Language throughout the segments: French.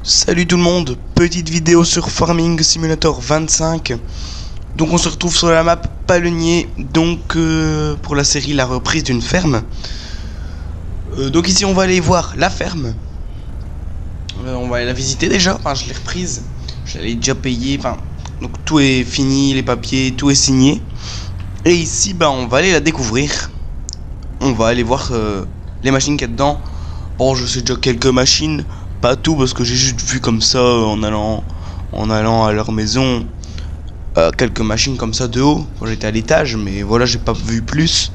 Salut tout le monde, petite vidéo sur Farming Simulator 25. Donc on se retrouve sur la map Palenier, donc pour la série La reprise d'une ferme. Donc ici on va aller voir la ferme. On va aller la visiter déjà, enfin je l'ai reprise. Je l'ai déjà payé, enfin donc tout est fini, les papiers, tout est signé. Et ici bah on va aller la découvrir. On va aller voir les machines qu'il y a dedans. Bon, je sais déjà quelques machines, pas tout parce que j'ai juste vu comme ça en allant à leur maison quelques machines comme ça de haut. Bon, j'étais à l'étage, mais voilà, j'ai pas vu plus.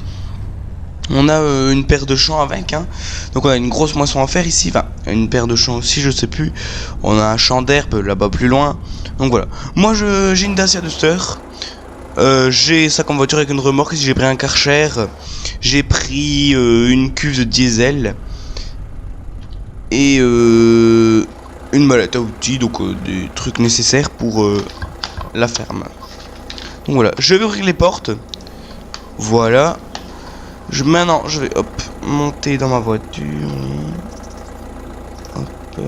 On a une paire de champs avec, hein. Donc on a une grosse moisson à faire ici, enfin une paire de champs aussi, je sais plus. On a un champ d'herbe là-bas plus loin. Donc voilà. Moi j'ai une Dacia Duster. J'ai ça comme voiture avec une remorque. Ici j'ai pris un Karcher. J'ai pris une cuve de diesel. Et une mallette à outils, donc des trucs nécessaires pour la ferme. Donc voilà, je vais ouvrir les portes. Voilà. Maintenant, je vais hop monter dans ma voiture. Hop.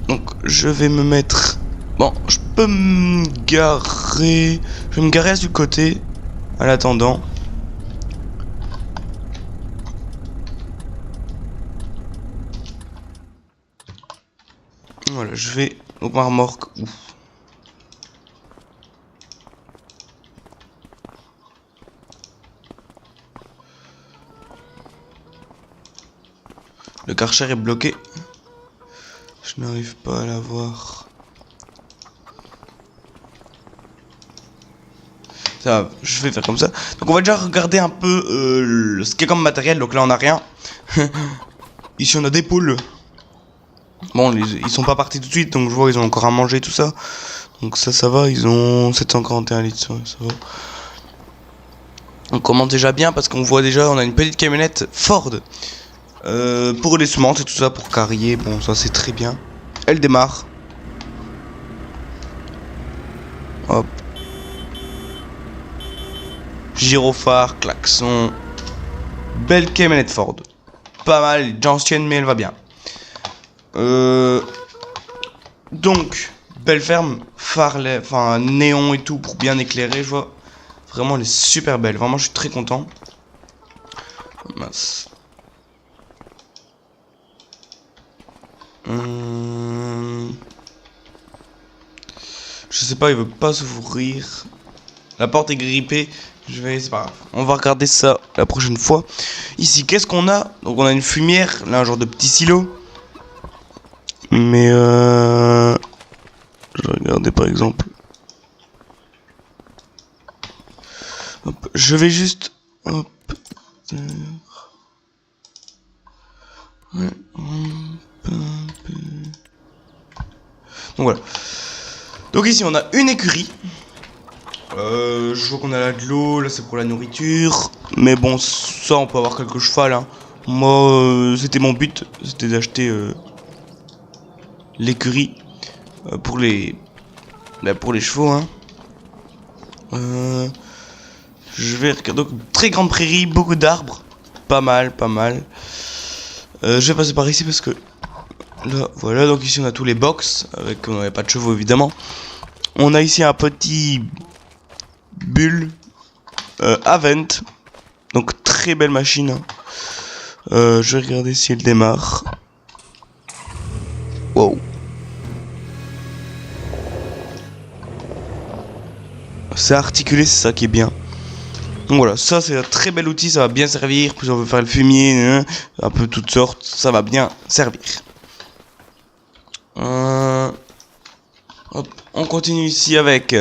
Donc je vais me mettre. Bon, je peux me garer. Je vais me garer du côté. En attendant. Voilà, je vais au ma remorque. Ouf. Le Karcher est bloqué. Je n'arrive pas à l'avoir. Ça va, je vais faire comme ça. Donc on va déjà regarder un peu ce qu'il y a comme matériel. Donc là on a rien. Ici on a des poules. Bon, ils sont pas partis tout de suite, donc je vois ils ont encore à manger tout ça. Donc ça va, ils ont 741 litres, ça va. On commence déjà bien parce qu'on voit déjà, on a une petite camionnette Ford pour les semences et tout ça, pour carrier. Bon, ça c'est très bien. Elle démarre. Hop. Gyrophare, klaxon. Belle camionnette Ford. Pas mal, elle est déjà ancienne, mais elle va bien. Donc, belle ferme, phare, enfin néon et tout pour bien éclairer, je vois. Vraiment, elle est super belle. Vraiment, je suis très content. Mince. Je sais pas, il veut pas s'ouvrir. La porte est grippée. C'est pas grave. On va regarder ça la prochaine fois. Ici, qu'est-ce qu'on a? Donc, on a une fumière, là, un genre de petit silo. Mais je vais regarder par exemple. Hop, je vais juste. Hop. Ouais. Donc voilà. Donc ici on a une écurie. Je vois qu'on a là de l'eau, là c'est pour la nourriture. Mais bon, ça on peut avoir quelques chevals, hein. Moi c'était mon but, c'était d'acheter l'écurie pour les chevaux, hein. Je vais regarder. Donc très grande prairie, beaucoup d'arbres, pas mal. Je vais passer par ici parce que là voilà, donc ici on a tous les box avec, on n'avait pas de chevaux évidemment. On a ici un petit bulle Avent, donc très belle machine, hein. Je vais regarder si elle démarre. Wow. C'est articulé, c'est ça qui est bien. Donc voilà, ça c'est un très bel outil, ça va bien servir. Puis on veut faire le fumier, hein, un peu toutes sortes, ça va bien servir. Hop, on continue ici avec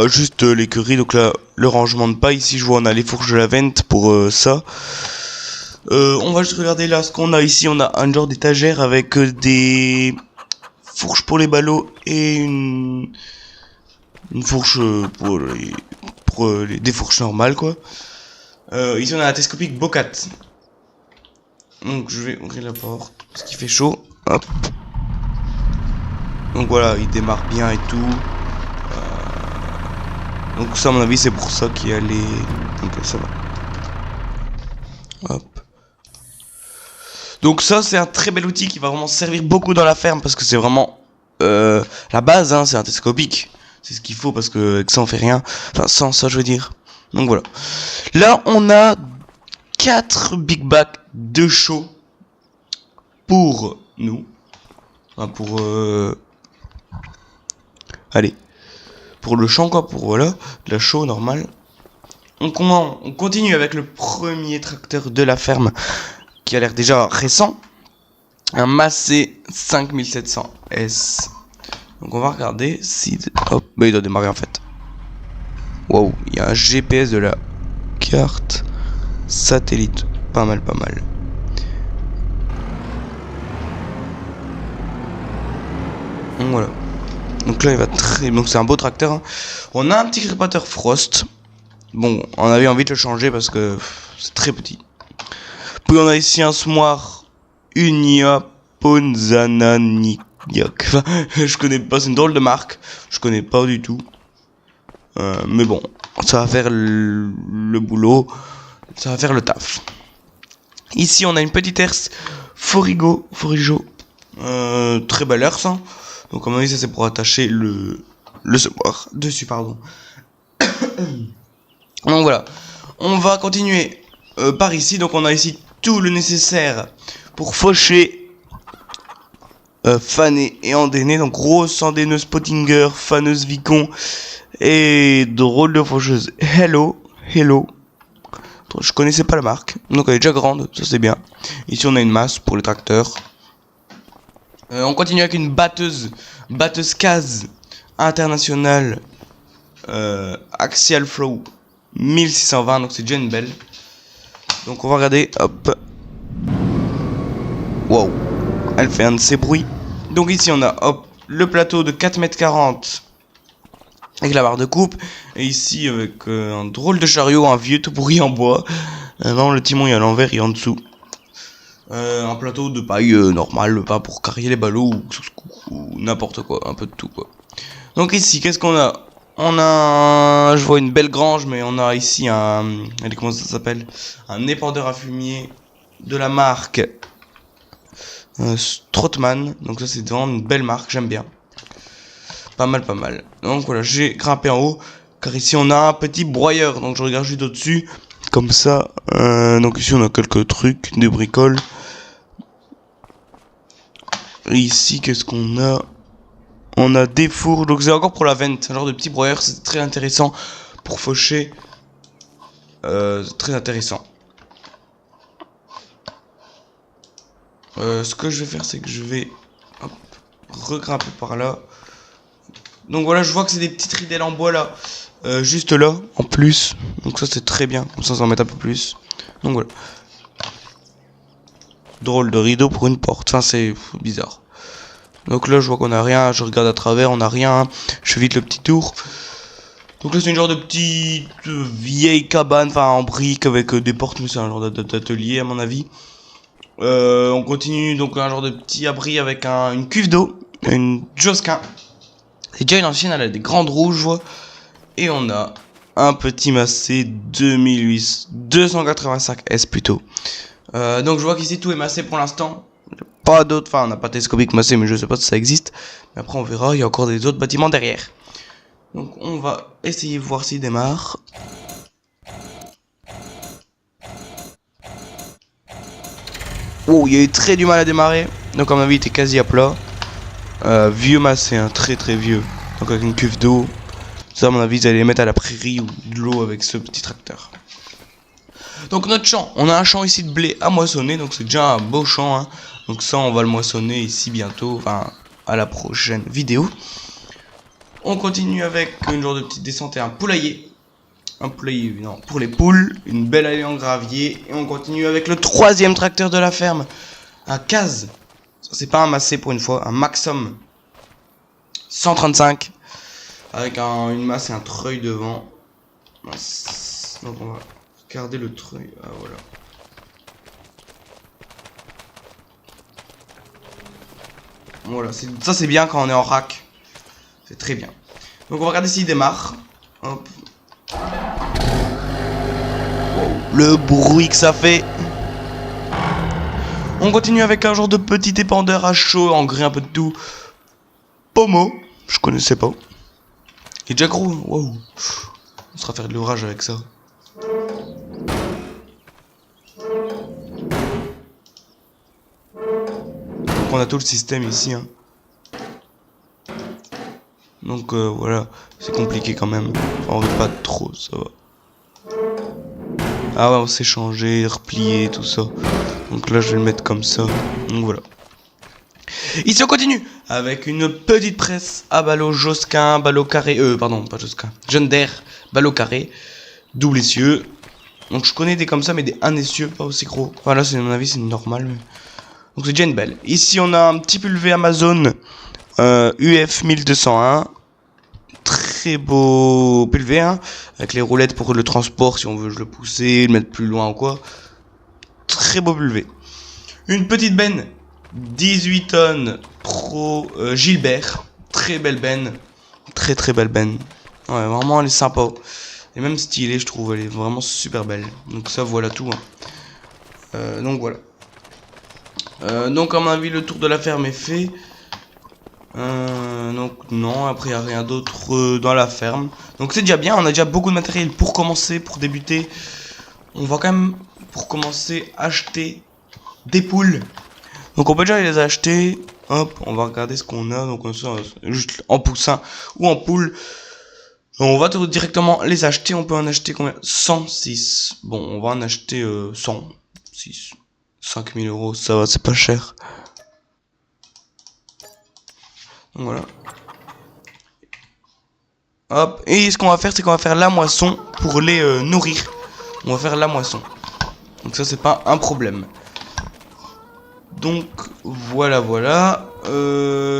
juste l'écurie. Donc là, le rangement de paille. Ici, je vois on a les fourches de la vente pour ça. On va juste regarder là ce qu'on a ici. On a un genre d'étagère avec des fourches pour les ballots et une fourche des fourches normales quoi. Ici on a la télescopique Bocat. Donc je vais ouvrir la porte parce qu'il fait chaud. Hop. Donc voilà, il démarre bien et tout. Donc ça à mon avis c'est pour ça qu'il y a les. Donc ça va. Hop. Donc ça c'est un très bel outil qui va vraiment servir beaucoup dans la ferme parce que c'est vraiment la base, hein, c'est un télescopique. C'est ce qu'il faut parce que avec ça on fait rien. Enfin sans ça je veux dire. Donc voilà. Là on a 4 big bags de show pour nous. Enfin pour allez. Pour le champ quoi, pour voilà, de la show normale. On continue avec le premier tracteur de la ferme qui a l'air déjà récent. Un Massey 5700S. Donc on va regarder si... Hop, bah il doit démarrer en fait. Waouh, il y a un GPS de la carte satellite. Pas mal, pas mal. Donc voilà. Donc là il va très... Donc c'est un beau tracteur. Hein. On a un petit crépateur Frost. Bon, on avait envie de le changer parce que c'est très petit. Puis on a ici un Smoir Unia Ponzananiak. Enfin, je connais pas, c'est une drôle de marque. Je connais pas du tout. Mais bon, ça va faire le boulot. Ça va faire le taf. Ici, on a une petite herse Forigo. Très belle herse. Hein. Donc, comme on dit, ça c'est pour attacher le Smoir dessus, pardon. Donc voilà. On va continuer par ici. Donc, on a ici tout le nécessaire pour faucher, faner et endainer. Donc grosse endaineuse Pottinger, faneuse Vicon et drôle de faucheuse Hello. Je connaissais pas la marque, donc elle est déjà grande, ça c'est bien. Ici on a une masse pour les tracteurs. On continue avec une batteuse Case internationale Axial Flow 1620, donc c'est déjà une belle. Donc on va regarder, hop. Wow, elle fait un de ces bruits. Donc ici on a hop le plateau de 4,40 m avec la barre de coupe. Et ici avec un drôle de chariot, un vieux tout pourri en bois. Non, le timon est à l'envers et en dessous. Un plateau de paille normal, pas pour carrier les ballots ou n'importe quoi, un peu de tout quoi. Donc ici qu'est-ce qu'on a? On a, je vois une belle grange, mais on a ici comment ça s'appelle? Un épandeur à fumier de la marque Strothmann. Donc ça c'est vraiment une belle marque, j'aime bien. Pas mal. Donc voilà, j'ai grimpé en haut, car ici on a un petit broyeur. Donc je regarde juste au-dessus, comme ça. Donc ici on a quelques trucs, des bricoles. Et ici qu'est-ce qu'on a? On a des fours, donc c'est encore pour la vente, un genre de petit broyeur, c'est très intéressant pour faucher. C'est très intéressant. Ce que je vais faire, c'est que je vais regrimper par là. Donc voilà, je vois que c'est des petites ridelles en bois là, juste là, en plus. Donc ça c'est très bien, comme ça en met un peu plus. Donc voilà. Drôle de rideau pour une porte, enfin c'est bizarre. Donc là je vois qu'on a rien, je regarde à travers, on a rien. Je fais vite le petit tour. Donc là c'est une genre de petite vieille cabane, enfin en briques avec des portes, mais c'est un genre d'atelier à mon avis. On continue, donc un genre de petit abri avec une cuve d'eau, une Josquin. C'est déjà une ancienne, elle a des grandes rouges, je vois. Et on a un petit Massey 285S plutôt. Donc je vois qu'ici tout est massé pour l'instant. Pas d'autres, enfin on n'a pas télescopique massé, mais je sais pas si ça existe. Mais après on verra, il y a encore des autres bâtiments derrière. Donc on va essayer de voir s'il démarre. Oh, il y a eu très du mal à démarrer. Donc à mon avis il était quasi à plat. Vieux Massey, hein, très vieux. Donc avec une cuve d'eau. Ça à mon avis ils allaient les mettre à la prairie ou de l'eau avec ce petit tracteur. Donc notre champ, on a un champ ici de blé à moissonner. Donc c'est déjà un beau champ, hein. Donc ça on va le moissonner ici bientôt. Enfin à la prochaine vidéo. On continue avec une genre de petite descente et un poulailler. Un poulailler, non, pour les poules. Une belle allée en gravier. Et on continue avec le troisième tracteur de la ferme. Un Case. C'est pas un Massey pour une fois. Un Maxxum 135. Avec une masse et un treuil devant. Donc on va regarder le treuil. Ah voilà. Voilà, ça c'est bien quand on est en rack. C'est très bien. Donc on va regarder s'il démarre. Hop. Wow. Le bruit que ça fait. On continue avec un genre de petit épandeur à chaud, engrais un peu de tout. Pommeau, je connaissais pas. Il est déjà gros, wow. On sera faire de l'orage avec ça. Donc on a tout le système ici. Hein. Donc voilà, c'est compliqué quand même. Enfin, on veut pas trop, ça va. Ah ouais, on s'est changé, replié, tout ça. Donc là, je vais le mettre comme ça. Donc voilà. Ici, on continue avec une petite presse à ballot Josquin, ballot carré. Pardon, pas Josquin. Jeune d'air, ballot carré, double essieu. Donc je connais des comme ça, mais des un essieu, pas aussi gros. Voilà, c'est à mon avis, c'est normal. Mais... Donc c'est déjà une belle. Ici, on a un petit pulvé Amazon UF 1201. Très beau pulvé, hein, avec les roulettes pour le transport si on veut le pousser, le mettre plus loin ou quoi. Très beau pulvé. Une petite benne 18 tonnes Pro Gilbert. Très belle benne. Très belle benne. Ouais, vraiment elle est sympa. Et même stylée, je trouve. Elle est vraiment super belle. Donc ça, voilà tout. Hein. Donc voilà. Donc à mon avis, le tour de la ferme est fait. Donc non, après il n'y a rien d'autre dans la ferme. Donc c'est déjà bien, on a déjà beaucoup de matériel pour commencer, pour débuter. On va quand même, pour commencer, acheter des poules. Donc on peut déjà les acheter. Hop, on va regarder ce qu'on a. Donc on sort juste en poussin ou en poule. On va directement les acheter. On peut en acheter combien? 106. Bon, on va en acheter 106. 5000 €, ça va, c'est pas cher. Donc voilà. Hop, et ce qu'on va faire, c'est qu'on va faire la moisson pour les nourrir. On va faire la moisson. Donc ça, c'est pas un problème. Donc voilà.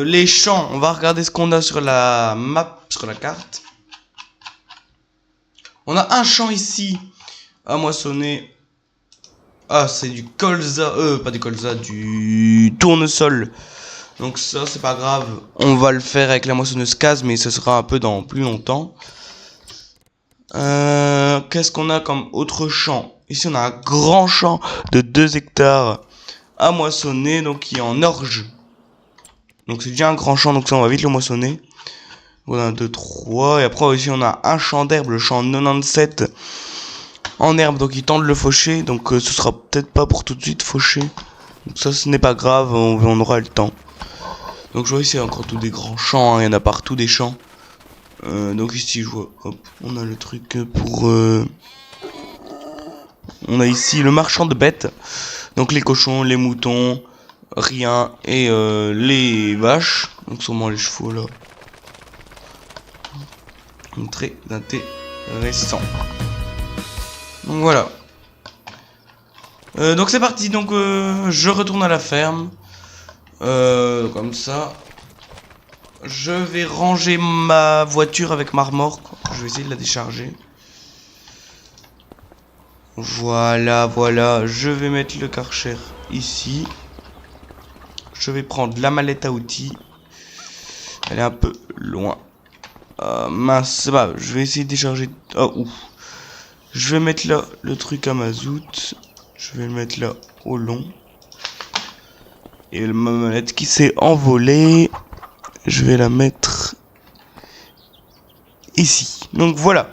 Les champs, on va regarder ce qu'on a sur la map, sur la carte. On a un champ ici à moissonner. Ah, c'est du colza, pas du colza, du tournesol. Donc ça, c'est pas grave. On va le faire avec la moissonneuse case, mais ce sera un peu dans plus longtemps. Qu'est-ce qu'on a comme autre champ? Ici, on a un grand champ de 2 hectares à moissonner, donc qui est en orge. Donc c'est déjà un grand champ, donc ça, on va vite le moissonner. On a 1, 2, 3. Et après, ici, on a un champ d'herbe, le champ 97 en herbe, donc il tente de le faucher. Donc ce sera peut-être pas pour tout de suite faucher. Donc ça, ce n'est pas grave, on aura le temps. Donc je vois ici encore tous des grands champs, hein, il y en a partout des champs. Donc ici je vois, hop, on a le truc pour... On a ici le marchand de bêtes. Donc les cochons, les moutons, rien, et les vaches. Donc sûrement les chevaux là. Très intéressant. Donc voilà. Donc c'est parti, donc je retourne à la ferme. Comme ça. Je vais ranger ma voiture avec ma remorque. Je vais essayer de la décharger. Voilà. Je vais mettre le Karcher ici. Je vais prendre la mallette à outils. Elle est un peu loin. Mince, c'est pas grave. Je vais essayer de décharger. Oh, ouf. Je vais mettre là le truc à mazout. Je vais le mettre là au long. Et ma mallette qui s'est envolée, je vais la mettre ici. Donc voilà.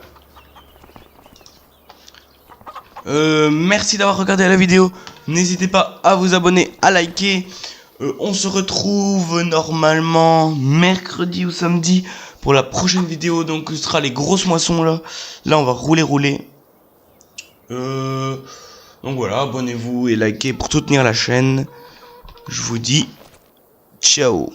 Merci d'avoir regardé la vidéo. N'hésitez pas à vous abonner, à liker. On se retrouve normalement mercredi ou samedi pour la prochaine vidéo. Donc ce sera les grosses moissons là. Là on va rouler. Donc voilà, abonnez-vous et likez pour soutenir la chaîne. Je vous dis ciao.